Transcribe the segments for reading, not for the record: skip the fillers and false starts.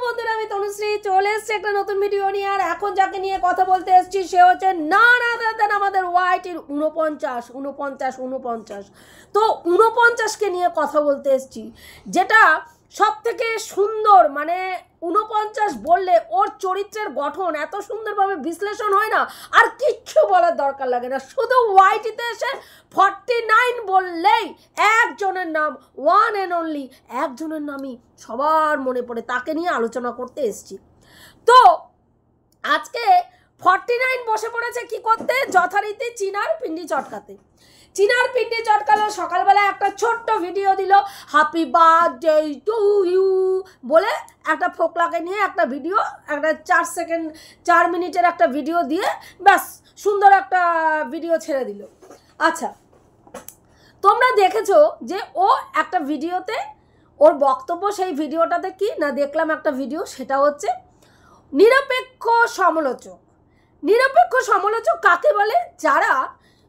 বন্ধুরা, আমি তনুশ্রী চলে এসেছি একটা নতুন ভিডিও নিয়ে। আর এখন যাকে নিয়ে কথা বলতে এসেছি সে হচ্ছে না আমাদের ওয়াইটির 49 তো 49কে নিয়ে কথা বলতে এসেছি, যেটা সব থেকে সুন্দর। মানে 49 বললে ওর চরিত্রের গঠন এত সুন্দরভাবে বিশ্লেষণ হয় না, আর কিচ্ছু বলার দরকার লাগে না। শুধু ওয়াইটিতে এসে 49 বললেই একজনের নাম, ওয়ান অ্যান্ড অনলি একজনের নামই সবার মনে পড়ে, তাকে নিয়ে আলোচনা করতে এসেছি। তো আজকে 49 বসে পড়েছে কি করতে, যথারীতি চিনার পিন্ডি চটকাতে। চিনার পিন্ডি চটকালো, সকালবেলা একটা ছোট্ট ভিডিও দিল, হ্যাপি বার্থডে টু ইউ বলে একটা ফোকলাকে নিয়ে একটা ভিডিও, একটা 4 মিনিটের একটা ভিডিও দিয়ে ব্যাস সুন্দর একটা ভিডিও ছেড়ে দিল। আচ্ছা, তোমরা দেখেছো যে ও একটা ভিডিওতে ওর বক্তব্য, সেই ভিডিওটাতে কি না দেখলাম একটা ভিডিও, সেটা হচ্ছে নিরপেক্ষ সমালোচক। নিরপেক্ষ সমালোচক কাকে বলে? যারা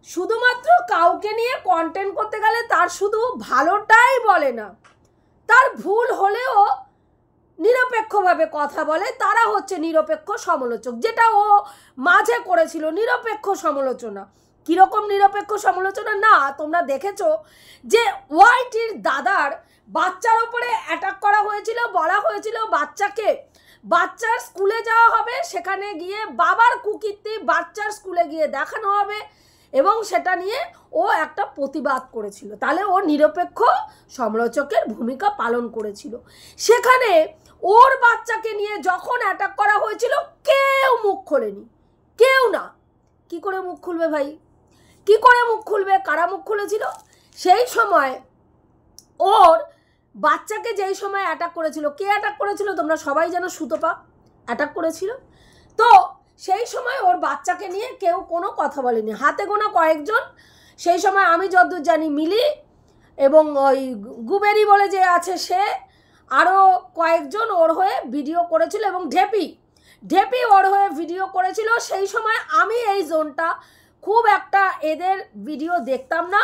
শুধুমাত্র কাউকে নিয়ে কন্টেন্ট করতে গেলে তার শুধু ভালোটাই বলে না, তার ভুল হলেও নিরপেক্ষভাবে কথা বলে, তারা হচ্ছে নিরপেক্ষ সমালোচক। যেটা ও মাঝে করেছিল নিরপেক্ষ সমালোচনা। কীরকম নিরপেক্ষ সমালোচনা? না, তোমরা দেখেছো যে ওয়াইটির দাদার বাচ্চার ওপরে অ্যাটাক করা হয়েছিল, বলা হয়েছিল বাচ্চার স্কুলে যাওয়া হবে, সেখানে গিয়ে বাবার কুকীর্তি বাচ্চার স্কুলে গিয়ে দেখানো হবে, এবং সেটা নিয়ে ও একটা প্রতিবাদ করেছিল। তাহলে ও নিরপেক্ষ সমালোচকের ভূমিকা পালন করেছিল। সেখানে ওর বাচ্চাকে নিয়ে যখন অ্যাটাক করা হয়েছিল কেউ মুখ খোলেনি, কেউ না। কি করে মুখ খুলবে ভাই, কি করে মুখ খুলবে? কারা মুখ খুলেছিল? সেই সময় ওর বাচ্চাকে যেই সময় অ্যাটাক করেছিল, কে অ্যাটাক করেছিল তোমরা সবাই জানো, সুতপা অ্যাটাক করেছিল। তো সেই সময় ওর বাচ্চাকে নিয়ে কেউ কোনো কথা বলেনি, হাতে গোনা কয়েকজন। সেই সময় আমি যতদূর জানি মিলি এবং ওই গুবেরি বলে যে আছে সে, আরও কয়েকজন ওর হয়ে ভিডিও করেছিল, এবং ঢেপি ওর হয়ে ভিডিও করেছিল। সেই সময় আমি এই জোনটা খুব একটা এদের ভিডিও দেখতাম না,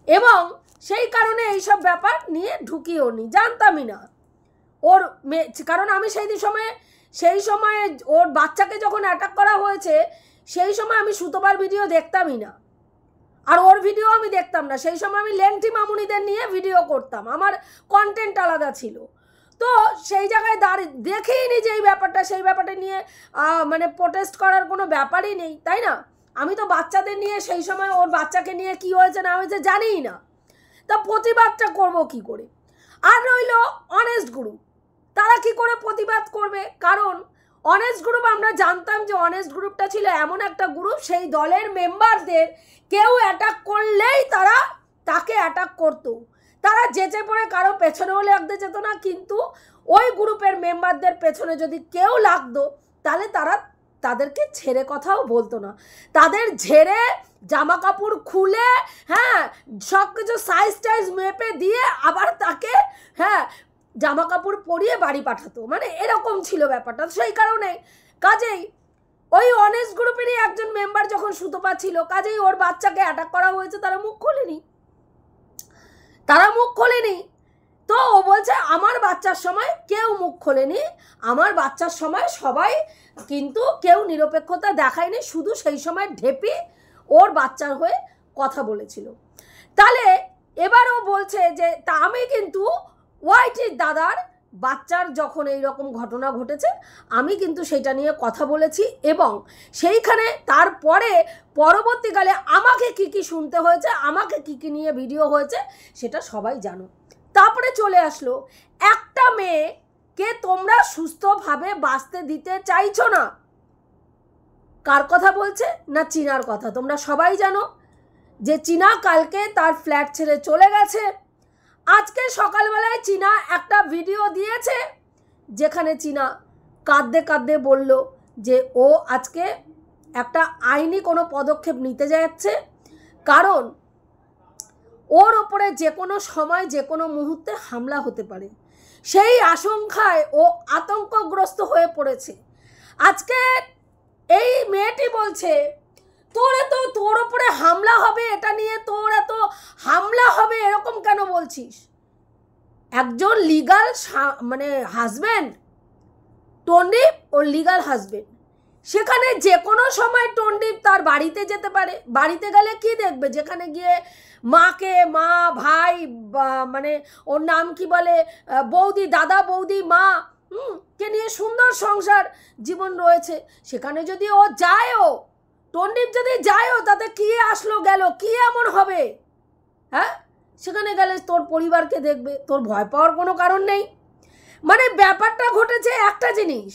এবং সেই কারণে এইসব ব্যাপার নিয়ে ঢুকিও নি, জানতামই না ওর কারণ আমি সেই সময় ওর বাচ্চাকে যখন অ্যাটাক করা হয়েছে সেই সময় আমি সুতপার ভিডিও দেখতামই না, আর ওর ভিডিও আমি দেখতাম না। সেই সময় আমি লেংটি মামুনিদের নিয়ে ভিডিও করতাম, আমার কন্টেন্ট আলাদা ছিল। তো সেই জায়গায় দেখেই নি যে এই ব্যাপারটা, সেই ব্যাপারটা নিয়ে মানে প্রোটেস্ট করার কোনো ব্যাপারই নেই, তাই না? আমি তো বাচ্চাদের নিয়ে সেই সময় ওর বাচ্চাকে নিয়ে কি হয়েছে না হয়েছে জানিই না, তা প্রতিবাদটা করব কি করে? আর রইল অনেস্ট গ্রুপ, তারা কি করে প্রতিবাদ করবে? কারণ অনেস্ট গ্রুপ, আমরা জানতাম যে অনেস্ট গ্রুপটা ছিল এমন একটা গ্রুপ, সেই দলের মেম্বারদের কেউ অ্যাটাক করলেই তারা তাকে অ্যাটাক করতো, তারা যেচে পড়ে কারো পেছনে হলে লাগতে যেত না, কিন্তু ওই গ্রুপের মেম্বারদের পেছনে যদি কেউ লাগতো তাহলে তাদেরকে ছেড়ে কথাও বলতো না, তাদের ঝেড়ে জামা কাপড় খুলে, হ্যাঁ, সব কিছু সাইজ টাইজ মেপে দিয়ে আবার তাকে, হ্যাঁ, জামা কাপড় পরিয়ে বাড়ি পাঠাতো। মানে এরকম ছিল ব্যাপারটা। সেই কারণে কাজেই ওই অনেস্ট গ্রুপেরই একজন মেম্বার যখন সুতপা ছিল, কাজেই ওর বাচ্চাকে অ্যাটাক করা হয়েছে, তারা মুখ খোলেনি। তো ও বলছে আমার বাচ্চার সময় কেউ মুখ খোলেনি, আমার বাচ্চার সময় সবাই, কিন্তু কেউ নিরপেক্ষতা দেখায়নি, শুধু সেই সময় ঢেপি ওর বাচ্চার হয়ে কথা বলেছিল। তাহলে এবার ও বলছে যে তা আমি কিন্তু ওয়াইটির দাদার বাচ্চার যখন এই রকম ঘটনা ঘটেছে আমি কিন্তু সেটা নিয়ে কথা বলেছি, এবং সেইখানে তারপরে পরবর্তীকালে আমাকে কি শুনতে হয়েছে, আমাকে কি নিয়ে ভিডিও হয়েছে সেটা সবাই জানো। তারপরে চলে আসলো একটা মেয়েকে তোমরা সুস্থভাবে বাঁচতে দিতে চাইছো না। কার কথা বলছে? না চিনার কথা। তোমরা সবাই জানো যে চিনা কালকে তার ফ্ল্যাট ছেড়ে চলে গেছে। আজকে সকালবেলায় চিনা একটা ভিডিও দিয়েছে, যেখানে চিনা কাঁদতে বলল যে ও আজকে একটা আইনি কোনো পদক্ষেপ নিতে যাচ্ছে, কারণ ওর ওপরে যে কোনো সময় যে কোনো মুহূর্তে হামলা হতে পারে, সেই আশঙ্কায় ও আতঙ্কগ্রস্ত হয়ে পড়েছে। আজকে এই মেয়েটি বলছে তোর ওপরে হামলা হবে, এটা নিয়ে তোর এত হামলা হবে এরকম কেন বলছিস? একজন লিগাল মানে হাজব্যান্ড টন্ডিপ ওর লিগাল হাজবেন্ড, সেখানে যে কোনো সময় টন্ডিপ তার বাড়িতে যেতে পারে। বাড়িতে গেলে কি দেখবে, যেখানে গিয়ে মাকে, মা ভাই মানে ওর নাম কি বলে, বৌদি, দাদা বৌদি, মা কে নিয়ে সুন্দর সংসার জীবন রয়েছে, সেখানে যদি ও যায়ও, টন্ডিপ যদি যায়ও, তাতে কি আসলো গেল, কি এমন হবে? হ্যাঁ, সেখানে গেলে তোর পরিবারকে দেখবে, তোর ভয় পাওয়ার কোনো কারণ নেই। মানে ব্যাপারটা ঘটেছে একটা জিনিস,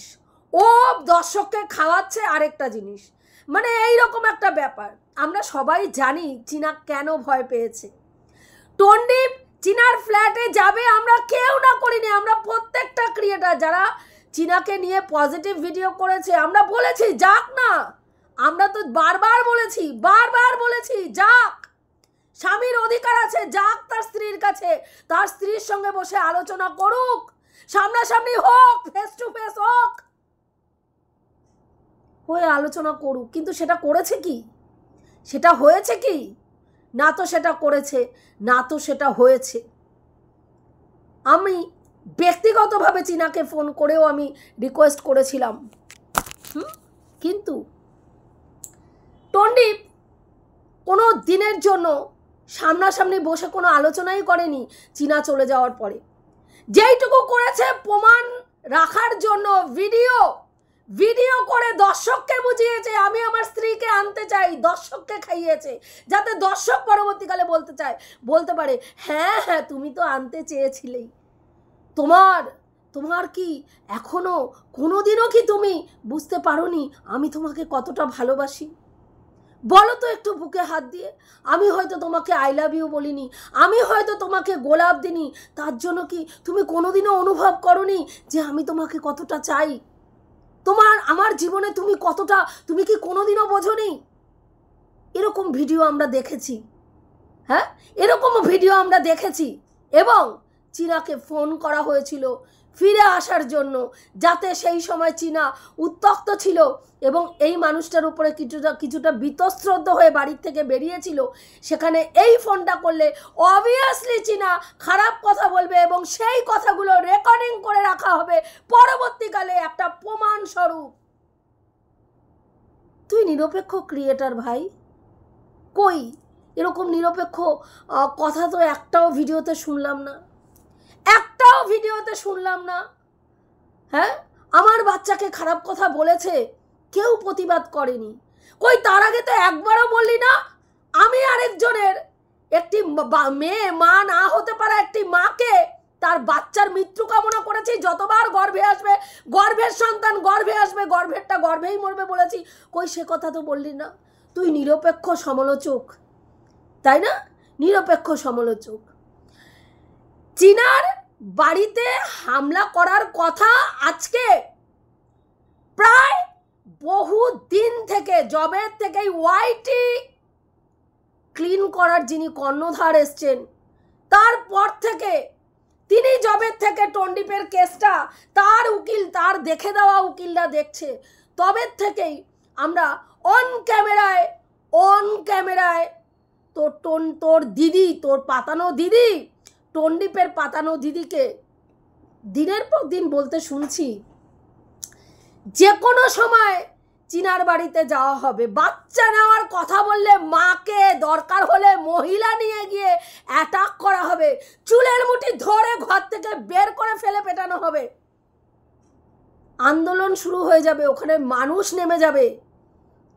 ও দর্শককে খাওয়াচ্ছে আরেকটা জিনিস, মানে এইরকম একটা ব্যাপার। আমরা সবাই জানি চীনা কেন ভয় পেয়েছে। টন্ডিপ চীনার ফ্ল্যাটে যাবে আমরা কেউ না করিনি, আমরা প্রত্যেকটা ক্রিয়েটার যারা চীনাকে নিয়ে পজিটিভ ভিডিও করেছে আমরা বলেছি যাক না, আমরা তো বারবার বলেছি যাক, স্বামীর অধিকার আছে, যাক তার স্ত্রীর কাছে, তার স্ত্রীর সঙ্গে বসে আলোচনা করুক, সামনাসামনি হোক, ফেস টু ফেস হোক, হয়ে আলোচনা করুক। কিন্তু সেটা করেছে কি? সেটা হয়েছে কি? না তো সেটা করেছে, না তো সেটা হয়েছে। আমি ব্যক্তিগতভাবে চীনাকে ফোন করেও আমি রিকোয়েস্ট করেছিলাম, কিন্তু টন্ডিপ কোনো দিনের জন্য সামনাসামনি বসে কোনো আলোচনাই করেনি। চীনা চলে যাওয়ার পরে যেইটুকু করেছে প্রমাণ রাখার জন্য ভিডিও করে দর্শককে বুঝিয়েছে আমি আমার স্ত্রীকে আনতে চাই, দর্শককে খাইয়েছে, যাতে দর্শক পরবর্তীকালে বলতে পারে হ্যাঁ হ্যাঁ তুমি তো আনতে চেয়েছিলেই। তোমার কি এখনো কোনোদিনও কি তুমি বুঝতে পারোনি আমি তোমাকে কতটা ভালোবাসি? বলো তো একটু বুকে হাত দিয়ে। আমি হয়তো তোমাকে আই লাভ ইউ বলিনি, আমি হয়তো তোমাকে গোলাপ দিনি, তার জন্য কি তুমি কোনোদিনও অনুভব করোনি যে আমি তোমাকে কতটা চাই? আমার জীবনে তুমি কি কোনোদিনও বোঝোনি? এরকম ভিডিও আমরা দেখেছি, হ্যাঁ, এরকম ভিডিও আমরা দেখেছি। এবং চীনাকে ফোন করা হয়েছিল ফিরে আসার জন্য, যাতে সেই সময় চীনা উত্তক্ত ছিল এবং এই মানুষটার উপরে কিছুটা বীতশ্রদ্ধ হয়ে বাড়ির থেকে বেরিয়েছিল। সেখানে এই ফোনটা করলে অবভিয়াসলি চীনা খারাপ কথা বলবে এবং সেই কথাগুলো রেকর্ডিং করে রাখা হবে পরবর্তীকালে একটা প্রমাণ স্বরূপ। তুই নিরপেক্ষ ক্রিয়েটার ভাই, কই এরকম নিরপেক্ষ কথা তো একটাও ভিডিওতে শুনলাম না, হ্যাঁ, আমার বাচ্চাকে খারাপ কথা বলেছে, কেউ প্রতিবাদ করেনি। কই তার আগে তো একবারও বললি না আমি আরেকজনের একটি মা না হতে পারা একটি মাকে তার বাচ্চার মৃত্যু কামনা করেছি, যতবার গর্ভে আসবে, গর্ভের সন্তান গর্ভে আসবে, গর্ভেরটা গর্ভেই মরবে বলেছি। কই সে কথা তো বললি না। তুই নিরপেক্ষ সমালোচক, তাই না? নিরপেক্ষ সমালোচক। চীনার বাড়িতে হামলা করার কথা আজকে প্রায় বহু দিন থেকে, জবের থেকে ওয়াইটি ক্লিন করার যিনি কর্ণধার এসছেন তারপর থেকে, তিনি জবের থেকে টন্ডিপের কেসটা তার উকিল, তার দেখে দেওয়া উকিলরা দেখছে, তবের থেকেই আমরা অন ক্যামেরায় তোর দিদি, তোর পাতানো দিদি, টন্ডিপের পাতানো দিদিকে দিনের পর দিন বলতে শুনছি যে কোনো সময় চীনার বাড়িতে যাওয়া হবে, বাচ্চা নেওয়ার কথা বললে মাকে, দরকার হলে মহিলা নিয়ে গিয়ে অ্যাটাক করা হবে, চুলের মুঠি ধরে ঘর থেকে বের করে ফেলে পেটানো হবে, আন্দোলন শুরু হয়ে যাবে, ওখানে মানুষ নেমে যাবে।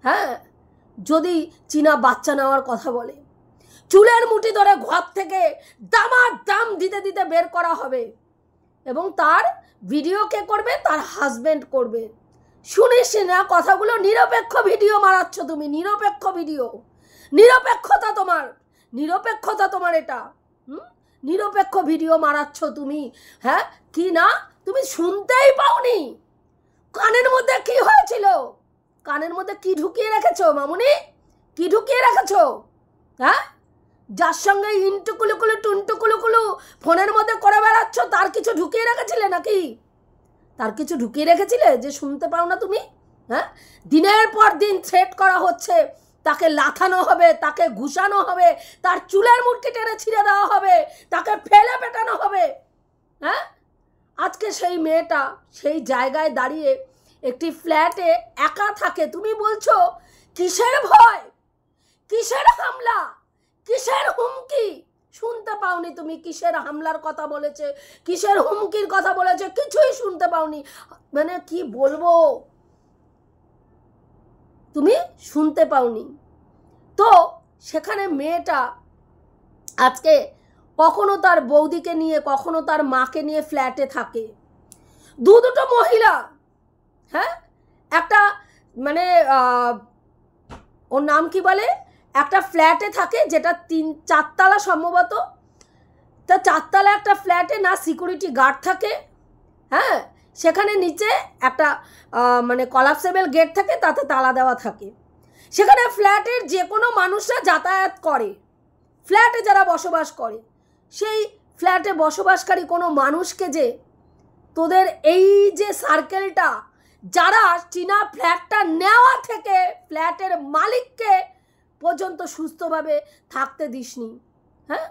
হ্যাঁ, যদি চীনা বাচ্চা নেওয়ার কথা বলে চুলের মুঠি ধরে ঘর থেকে দাম দিতে বের করা হবে। এবং তার ভিডিও কে করবে? তার হাজবেন্ড করবে। শুনিস না কথাগুলো? নিরপেক্ষ ভিডিও মারাচ্ছ তুমি, নিরপেক্ষ ভিডিও, নিরপেক্ষতা তোমার এটা, নিরপেক্ষ ভিডিও মারাচ্ছ তুমি। হ্যাঁ, কি না তুমি শুনতেই পাওনি? কানের মধ্যে কি হয়েছিল? কানের মধ্যে কি ঢুকিয়ে রেখেছো মামুনি? কি ঢুকিয়ে রেখেছো? হ্যাঁ, যার সঙ্গে ইন্টুকুলুকুলু টুনটুকুলুকুলু ফোনের মধ্যে করে বেড়াচ্ছ তার কিছু ঢুকিয়ে রেখেছিলে নাকি? তার কিছু ঢুকিয়ে রেখেছিলে যে শুনতে পাও না তুমি? হ্যাঁ, দিনের পর দিন থ্রেট করা হচ্ছে, তাকে লাথানো হবে, তাকে ঘুষানো হবে, তার চুলের মুঠি টেনে ছিঁড়ে দেওয়া হবে, তাকে ফেলে পেটানো হবে। হ্যাঁ, আজকে সেই মেয়েটা সেই জায়গায় দাঁড়িয়ে একটি ফ্ল্যাটে একা থাকে। তুমি বলছো কিসের ভয়, কিসের হামলা, কিসের হুমকি? শুনতে পাওনি তুমি কিসের হামলার কথা বলেছে, কিসের হুমকির কথা বলেছে? কিছুই শুনতে পাওনি। মানে কি বলবো, তুমি শুনতে পাওনি। তো সেখানে মেয়েটা আজকে কখনো তার বৌদিকে নিয়ে, কখনো তার মাকে নিয়ে ফ্ল্যাটে থাকে। দুটো মহিলা, হ্যাঁ, একটা মানে ওর নাম কি বলে, একটা ফ্ল্যাটে থাকে যেটা 3-4 তলা সম্ভবত। তা 4 তলা একটা ফ্ল্যাটে না সিকিউরিটি গার্ড থাকে, হ্যাঁ, সেখানে নিচে একটা মানে কলাপসেবল গেট থাকে, তাতে তালা দেওয়া থাকে। সেখানে ফ্ল্যাটের যে কোনো মানুষরা যাতায়াত করে, ফ্ল্যাটে যারা বসবাস করে, সেই ফ্ল্যাটে বসবাসকারী কোনো মানুষকে যে তোদের এই যে সার্কেলটা, যারা চীনা ফ্ল্যাটটা নেওয়া থেকে ফ্ল্যাটের মালিককে পর্যন্ত সুস্থভাবে থাকতে দিসনি, হ্যাঁ,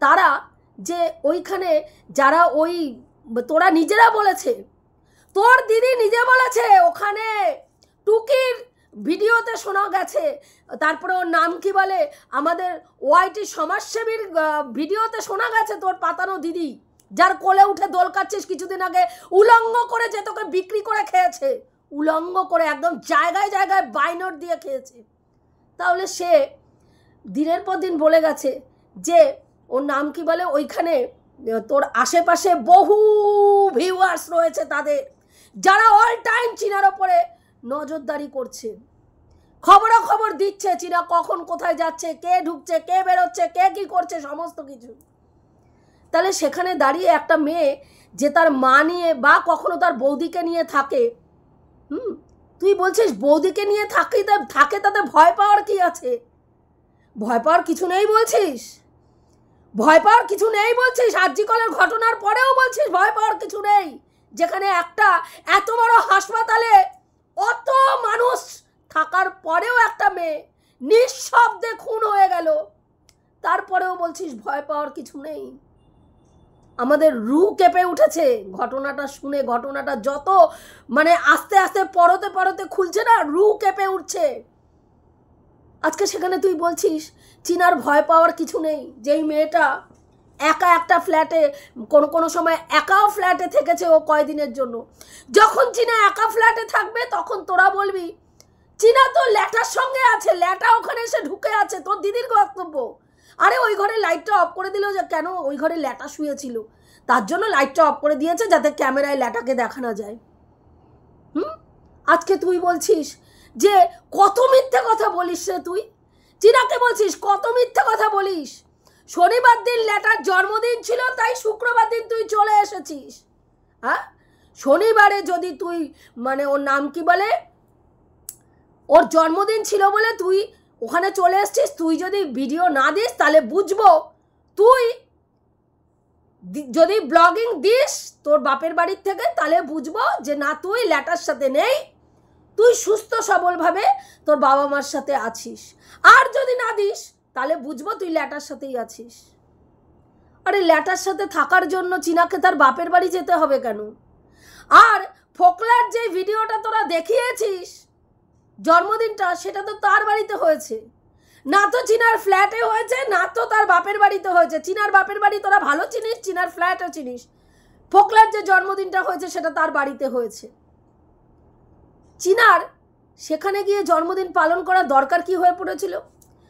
তারা যে ওইখানে যারা ওই তোরা নিজেরা বলেছে, তোর দিদি নিজে বলেছে, ওখানে টুকির ভিডিওতে শোনা গেছে, তারপরে ওর নাম কি বলে, আমাদের ওয়াইটি সমাজসেবীর ভিডিওতে শোনা গেছে, তোর পাতানো দিদি যার কোলে উঠে দোল কাচ্ছিস কিছুদিন আগে, উলঙ্গ করে যে তোকে বিক্রি করে খেয়েছে, উলঙ্গ করে একদম জায়গায় জায়গায় বাইনোট দিয়ে খেয়েছে। তাহলে সে দিনের পর দিন বলে গেছে যে ওর নাম কি বলে, ওইখানে তোর আশেপাশে বহু ভিউয়ার্স রয়েছে তাদের, যারা অল টাইম চীনার ওপরে নজরদারি করছে, খবরাখবর দিচ্ছে চীনা কখন কোথায় যাচ্ছে, কে ঢুকছে, কে বেরোচ্ছে, কে কি করছে, সমস্ত কিছু। তাহলে সেখানে দাঁড়িয়ে একটা মেয়ে যে তার মা নিয়ে বা কখনো তার বৌদিকে নিয়ে থাকে, তুই বলছিস বৌদিকে নিয়ে থাকে তাতে ভয় পাওয়ার কি আছে? ভয় পাওয়ার কিছু নেই বলছিস, ভয় পাওয়ার কিছু নেই বলছিস। আরজিকরের ঘটনার পরেও বলছিস ভয় পাওয়ার কিছু নেই, যেখানে একটা এত বড় হাসপাতালে অত মানুষ থাকার পরেও একটা মেয়ে নিঃশব্দে খুন হয়ে গেল, তারপরেও বলছিস ভয় পাওয়ার কিছু নেই। আমাদের রু কেঁপে উঠেছে ঘটনাটা শুনে। ঘটনাটা যত মানে আস্তে আস্তে পরতে পরতে খুলছে না, রু কেঁপে উঠছে। আজকে সেখানে তুই বলছিস চীনার ভয় পাওয়ার কিছু নেই। যেই মেয়েটা একা একটা ফ্ল্যাটে, কোনো সময় একাও ফ্ল্যাটে থেকেছে ও কয়দিনের জন্য, যখন চীনা একা ফ্ল্যাটে থাকবে তখন তোরা বলবি চীনা তো ল্যাটার সঙ্গে আছে, ল্যাটা ওখানে এসে ঢুকে আছে, তোর দিদির বক্তব্য। আরে ওই ঘরে লাইটটা অফ করে দিল, যে কেন ওই ঘরে ল্যাটা শুয়েছিল, তার জন্য লাইটটা অফ করে দিয়েছে যাতে ক্যামেরায় ল্যাটাকে দেখানো যায়। আজকে তুই বলছিস যে কত মিথ্যে কথা বলিস রে তুই, চীনাকে বলছিস কত মিথ্যে কথা বলিস। শনিবার দিন ল্যাটার জন্মদিন ছিল, তাই শুক্রবার দিন তুই চলে এসেছিস। হ্যাঁ, শনিবারে যদি তুই মানে ওর নাম কি বলে, ওর জন্মদিন ছিল বলে তুই ওখানে চলে এসছিস। তুই যদি ভিডিও না দিস তাহলে বুঝবো, তুই যদি ব্লগিং দিস তোর বাপের বাড়ির থেকে তাহলে বুঝবো যে না তুই ল্যাটার সাথে নেই, তুই সুস্থ সবলভাবে তোর বাবা মার সাথে আছিস। আর যদি না দিস তাহলে বুঝবো তুই ল্যাটার সাথেই আছিস। আরে ল্যাটার সাথে থাকার জন্য চীনাকে তার বাপের বাড়ি যেতে হবে কেন? আর ফোকলার যে ভিডিওটা তোরা দেখিয়েছিস জন্মদিনটা, সেটা তো তার বাড়িতে হয়েছে না, তো চীনার ফ্ল্যাটে হয়েছে না, তো তার বাপের বাড়িতে হয়েছে। চীনার বাপের বাড়ি তোরা ভালো চিনিস, চীনার ফ্ল্যাটও চিনিস। ফোকলার যে জন্মদিনটা হয়েছে সেটা তার বাড়িতে হয়েছে। চীনার সেখানে গিয়ে জন্মদিন পালন করার দরকার কি হয়ে পড়েছিল?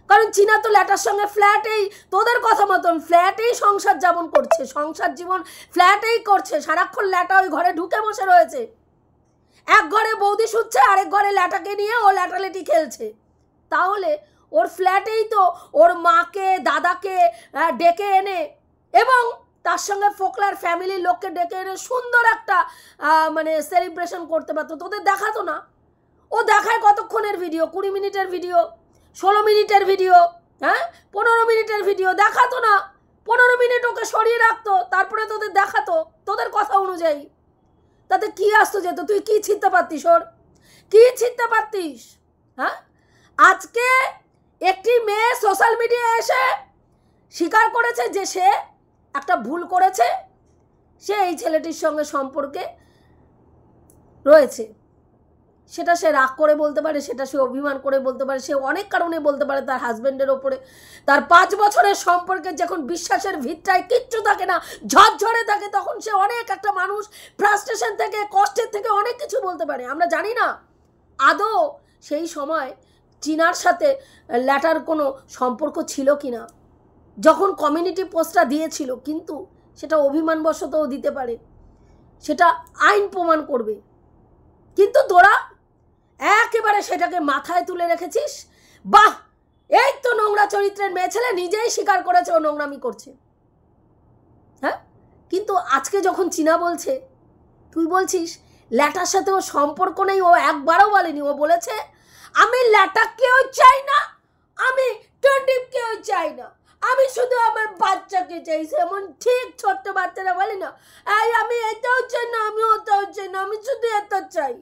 কারণ চীনা তো ল্যাটার সঙ্গে ফ্ল্যাটেই, তোদের কথা মতন ফ্ল্যাটেই সংসার যাপন করছে, সংসার জীবন ফ্ল্যাটেই করছে। সারাক্ষণ ল্যাটা ওই ঘরে ঢুকে বসে রয়েছে, এক ঘরে বৌদি শুচ্ছে, আরেক ঘরে ল্যাটাকে নিয়ে ও ল্যাটালেটি খেলছে। তাহলে ওর ফ্ল্যাটেই তো ওর মাকে দাদাকে ডেকে এনে এবং তার সঙ্গে ফোকলার ফ্যামিলির লোককে ডেকে এনে সুন্দর একটা মানে সেলিব্রেশন করতে পারতো। তোদের দেখাতো না। ও দেখায় কতক্ষণের ভিডিও, 20 মিনিটের ভিডিও, 16 মিনিটের ভিডিও, হ্যাঁ 15 মিনিটের ভিডিও দেখাতো না। 15 মিনিট ওকে সরিয়ে রাখতো, তারপরে তোদের দেখাতো তোদের কথা অনুযায়ী। তাতে কি আসতো যেত? তুই কি ছিঁড়তে পারতিস? ওর কি ছিঁড়তে পারতিস? হ্যাঁ, আজকে একটি মেয়ে সোশ্যাল মিডিয়ায় এসে স্বীকার করেছে যে সে একটা ভুল করেছে সে এই ছেলেটির সঙ্গে সম্পর্কে রয়েছে। সেটা সে রাগ করে বলতে পারে, সেটা সে অভিমান করে বলতে পারে, সে অনেক কারণে বলতে পারে তার হাজব্যান্ডের ওপরে। তার 5 বছরের সম্পর্কে যখন বিশ্বাসের ভিতটায় কিচ্ছু থাকে না, ঝরঝরে থাকে, তখন সে অনেক একটা মানুষ ফ্রাস্ট্রেশন থেকে, কষ্টের থেকে অনেক কিছু বলতে পারে। আমরা জানি না আদৌ সেই সময় চীনার সাথে ল্যাটার কোনো সম্পর্ক ছিল কি না, যখন কমিউনিটি পোস্টটা দিয়েছিল, কিন্তু সেটা অভিমানবশতও দিতে পারে, সেটা আইন প্রমাণ করবে। কিন্তু তোরা একেবারে সেটাকে মাথায় তুলে রেখেছিস। বাহ, এই তো নোংরা চরিত্রের মেয়ে ছেলে নিজেই স্বীকার করেছে ও নোংরামি করছে। হ্যাঁ, কিন্তু আজকে যখন চীনা বলছে, তুই বলছিস ল্যাটার সাথে ও সম্পর্ক নেই, ও একবারও বলেনি। ও বলেছে আমি ল্যাটাকেও চাই না, আমি টন্ডিপকেও চাই না, আমি শুধু আমার বাচ্চাকে চাইছি। এমন ঠিক ছোট্ট বাচ্চারা বলে না, এই আমি এটাও চাই না, আমি ওটাও চাই না, আমি শুধু এটা চাই।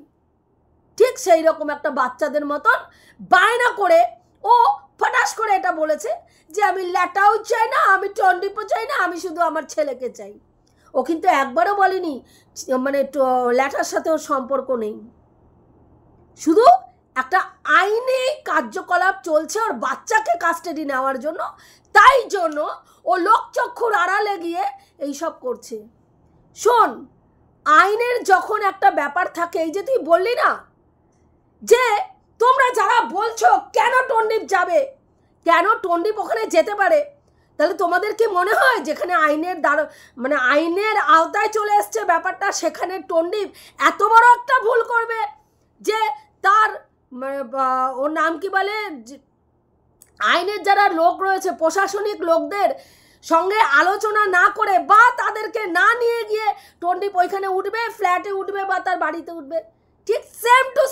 ঠিক সেই রকম একটা বাচ্চাদের মতন বায়না করে ও ফটাস করে এটা বলেছে যে আমি ল্যাটাও চাই না, আমি টন্ডিপও চাই না, আমি শুধু আমার ছেলেকে চাই। ও কিন্তু একবারও বলেনি মানে ল্যাটার সাথে ওর সম্পর্ক নেই। শুধু একটা আইনি কার্যকলাপ চলছে ওর বাচ্চাকে কাস্টাডি নেওয়ার জন্য, তাই জন্য ও লোকচক্ষুর আড়ালে গিয়ে এইসব করছে। শোন, আইনের যখন একটা ব্যাপার থাকে, এই যে তুই বললি না যে তোমরা যারা বলছো কেন টন্ডিপ যাবে, কেন টন্ডিপ ওখানে যেতে পারে, তাহলে তোমাদের কি মনে হয় যেখানে আইনের মানে আইনের আওতায় চলে এসছে ব্যাপারটা, সেখানে টন্ডিপ এত বড় একটা ভুল করবে যে তার ওর নাম কি বলে, আইনের যারা লোক রয়েছে, প্রশাসনিক লোকদের সঙ্গে আলোচনা না করে বা তাদেরকে না নিয়ে গিয়ে টন্ডিপ ওইখানে উঠবে, ফ্ল্যাটে উঠবে বা তার বাড়িতে উঠবে? ঠিক সেম টু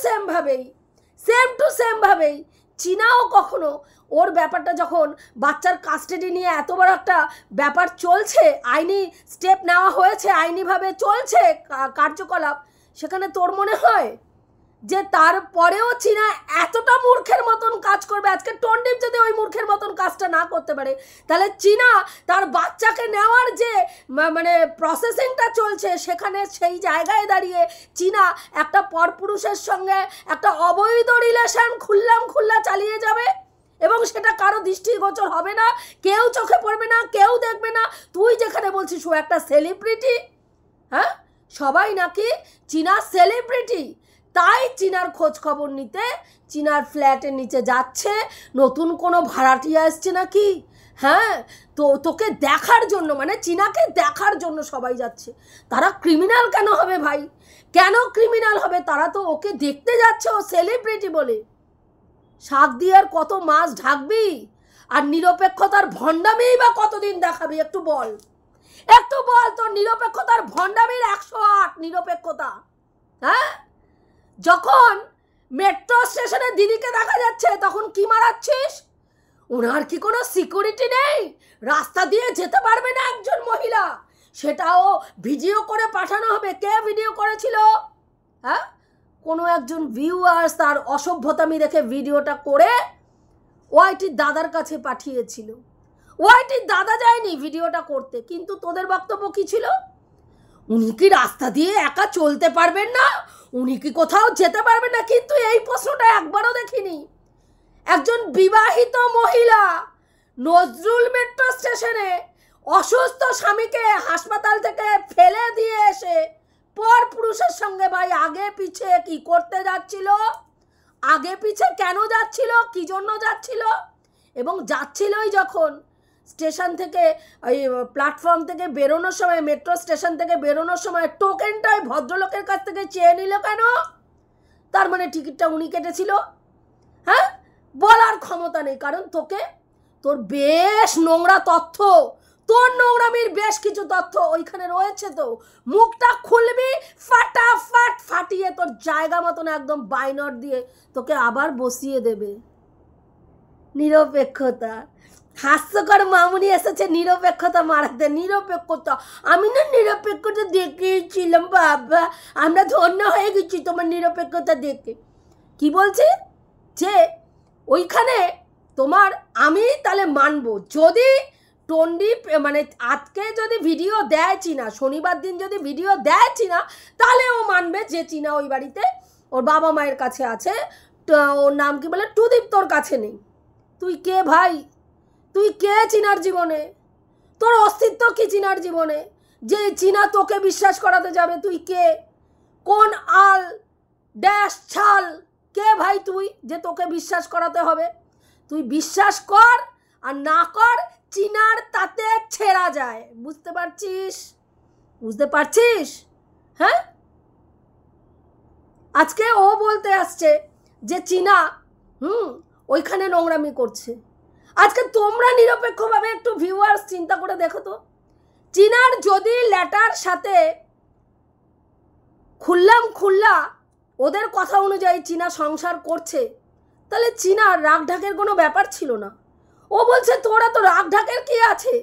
সেম ভাবেই চীনাও কখনো ওর ব্যাপারটা যখন বাচ্চার কাস্টাডি নিয়ে এত বড় একটা ব্যাপার চলছে, আইনি স্টেপ নেওয়া হয়েছে, আইনিভাবে চলছে কার্যকলাপ, সেখানে তোর মনে হয় যে তারপরেও চীনা এতটা মূর্খের মতন কাজ করবে? আজকে টন্ডিপ যদি ওই মূর্খের মতন কাজটা না করতে পারে, তাহলে চীনা তার বাচ্চাকে নেওয়ার যে মানে প্রসেসিংটা চলছে, সেখানে সেই জায়গায় দাঁড়িয়ে চীনা একটা পরপুরুষের সঙ্গে একটা অবৈধ রিলেশন খুল্লা চালিয়ে যাবে, এবং সেটা কারো দৃষ্টিগোচর হবে না, কেউ চোখে পড়বে না, কেউ দেখবে না। তুই যেখানে বলছিস ও একটা সেলিব্রিটি, হ্যাঁ, সবাই নাকি চীনা সেলিব্রিটি, তাই চীনার খোঁজ খবর নিতে চীনার ফ্ল্যাটের নিচে যাচ্ছে। নতুন কোনো ভাড়াটিয়া আসছে নাকি? হ্যাঁ, তো তোকে দেখার জন্য, মানে চীনাকে দেখার জন্য সবাই যাচ্ছে। তারা ক্রিমিনাল কেন হবে ভাই? কেন ক্রিমিনাল হবে? তারা তো ওকে দেখতে যাচ্ছে, ও সেলিব্রিটি বলে। শাক দিয়ে আর কত মাছ ঢাকবি? আর নিরপেক্ষতার ভণ্ডামিই বা কতদিন দেখাবি? একটু বল তোর নিরপেক্ষতার ভণ্ডামির 108 নিরপেক্ষতা। হ্যাঁ, যখন মেট্রো স্টেশনে দিদিকে দেখা যাচ্ছে তখন কি মারাচ্ছিস? ওনার কি কোনো সিকিউরিটি নেই? রাস্তা দিয়ে যেতে পারবে না একজন মহিলা, সেটাও ভিডিও করে পাঠানো হবে। কে ভিডিও করেছিল? হ্যাঁ, কোনো একজন ভিউয়ার্স তার অসভ্যতামি দেখে ভিডিওটা করে ওয়াইটির দাদার কাছে পাঠিয়েছিল। ওয়াইটির দাদা যায়নি ভিডিওটা করতে, কিন্তু তোদের বক্তব্য কি ছিল? উনি কি রাস্তা দিয়ে একা চলতে পারবেন না? উনি কি কোথাও যেতে পারবেন না? কিন্তু এই প্রশ্নটা একবারও দেখিনি। একজন বিবাহিত মহিলা নজরুল মেট্রো স্টেশনে অসুস্থ স্বামীকে হাসপাতাল থেকে ফেলে দিয়ে এসে পর পুরুষের সঙ্গে ভাই আগে পিছে কি করতে যাচ্ছিল? আগে পিছে কেন যাচ্ছিল? কি জন্য যাচ্ছিল? এবং যাচ্ছিলই যখন স্টেশন থেকে, ওই প্ল্যাটফর্ম থেকে বেরোনোর সময়, মেট্রো স্টেশন থেকে বেরোনোর সময় টোকেনটা ওই ভদ্রলোকের কাছ থেকে চেয়ে নিল কেন? তার মানে টিকিটটা উনি কেটেছিল। হ্যাঁ, বলার ক্ষমতা নেই, কারণ তোর বেশ নোংরা তথ্য, তোর নোংরামির বেশ কিছু তথ্য ওইখানে রয়েছে। তো মুখটা খুলবি, ফাটাফাট ফাটিয়ে তোর জায়গা মতন একদম বাইনট দিয়ে তোকে আবার বসিয়ে দেবে। নিরপেক্ষতা, হাস্যকর মামুনি এসেছে নিরপেক্ষতা মারাতে। নিরপেক্ষতা, আমি না নিরপেক্ষতা দেখেছিলাম বাবা, আমরা ধন্য হয়ে গেছি তোমার নিরপেক্ষতা দেখে। কি বলছি যে ওইখানে তোমার, আমি তাহলে মানবো যদি টন্ডি মানে আজকে যদি ভিডিও দেয় চীনা, শনিবার দিন যদি ভিডিও দেয় চীনা, তাহলে ও মানবে যে চীনা ওই বাড়িতে ওর বাবা মায়ের কাছে আছে, ওর নাম কি বলে টুদীপ তোর কাছে নেই। তুই কে ভাই? তুই কে চীনার জীবনে? তোর অস্তিত্ব কি চীনার জীবনে যে চীনা তোকে বিশ্বাস করাতে যাবে? তুই কে? কোন আল ড্যাশ ছাল কে ভাই তুই যে তোকে বিশ্বাস করাতে হবে? তুই বিশ্বাস কর আর না কর, চীনার তাতে ছেড়া যায়। বুঝতে পারছিস? বুঝতে পারছিস? হ্যাঁ, আজকে ও বলতে আসছে যে চীনা ওইখানে নোংরামি করছে। আজকে তোমরা নিরপেক্ষভাবে একটু ভিউয়ার্স চিন্তা করে দেখো তো, চীনার যদি ল্যাটার সাথে খুল্লা ওদের কথা অনুযায়ী চীনা সংসার করছে, তাহলে চীনার রাগ ঢাকের কোনো ব্যাপার ছিল না। ও বলছে তোরা তো রাগ ঢাকের কি আছে,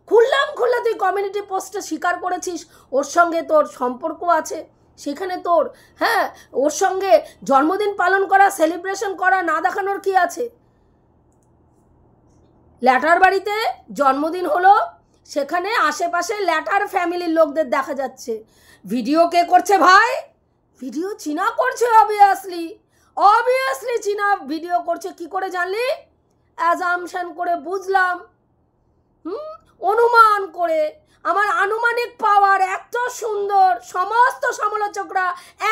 খুল্লা তুই কমিউনিটি পোস্টে স্বীকার করেছিস ওর সঙ্গে তোর সম্পর্ক আছে, সেখানে তোর হ্যাঁ ওর সঙ্গে জন্মদিন পালন করা, সেলিব্রেশন করা না দেখানোর কি আছে? ল্যাটার বাড়িতে জন্মদিন হলো, সেখানে আশেপাশে ল্যাটার ফ্যামিলির লোকদের দেখা যাচ্ছে। ভিডিও কে করছে ভাই? ভিডিও চীনা করছে। অবভিয়াসলি চীনা ভিডিও করছে। কি করে জানলি? অ্যাজামশন করে বুঝলাম, অনুমান করে। আমার আনুমানিক পাওয়ার এত সুন্দর, সমস্ত সমালোচকরা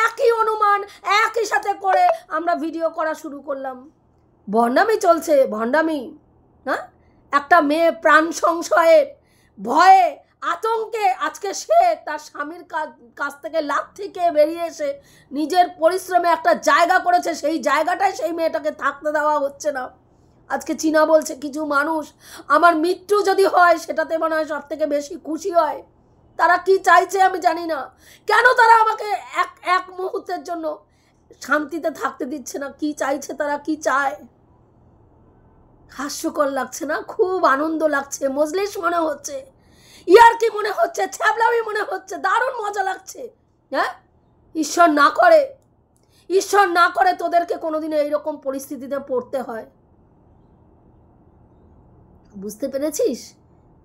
একই অনুমান একই সাথে করে আমরা ভিডিও করা শুরু করলাম। ভণ্ডামি চলছে, ভণ্ডামি। হ্যাঁ, একটা মেয়ে প্রাণ সংশয়ের ভয়ে আতঙ্কে আজকে সে তার স্বামীর কাছ থেকে লাথি খেয়ে বেরিয়ে এসে নিজের পরিশ্রমে একটা জায়গা করেছে, সেই জায়গাটায় সেই মেয়েটাকে থাকতে দেওয়া হচ্ছে না। আজকে চীনা বলছে কিছু মানুষ আমার মৃত্যু যদি হয় সেটাতে মনে হয় সব থেকে বেশি খুশি হয়। তারা কি চাইছে আমি জানি না, কেন তারা আমাকে এক মুহূর্তের জন্য শান্তিতে থাকতে দিচ্ছে না? কি চাইছে তারা? কি চায়? হাস্যকর লাগছে না? খুব আনন্দ লাগছে, মজলিস মনে হচ্ছে, ইয়ার কি মনে হচ্ছে, ছ্যাবলামি মনে হচ্ছে, দারুণ মজা লাগছে। হ্যাঁ, ঈশ্বর না করে তোদেরকে কোনোদিনও এইরকম পরিস্থিতিতে পড়তে হয়। বুঝতে পেরেছিস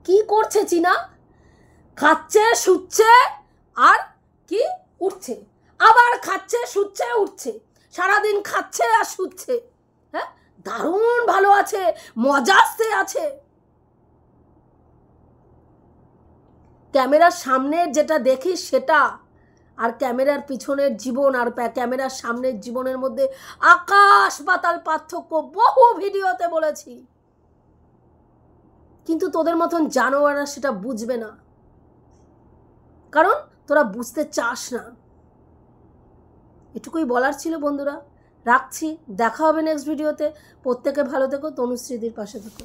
কি করছে চীনা? খাচ্ছে, শুচ্ছে, আর কি উঠছে, আবার খাচ্ছে, শুচ্ছে, উঠছে, সারাদিন খাচ্ছে আর শুচ্ছে। হ্যাঁ, দারুণ ভালো আছে, মজাতে আছে। ক্যামেরার সামনের যেটা দেখিস সেটা, আর ক্যামেরার পিছনের জীবন আর ক্যামেরার সামনের জীবনের মধ্যে আকাশ পাতাল পার্থক্য। বহু ভিডিওতে বলেছি, কিন্তু তোদের মতন জানোয়াররা সেটা বুঝবে না, কারণ তোরা বুঝতে চাস না। এটুকুই বলার ছিল বন্ধুরা, রাখছি। দেখা হবে নেক্সট ভিডিওতে। প্রত্যেকে ভালো থেকো, তনুশ্রীদির পাশে থেকো।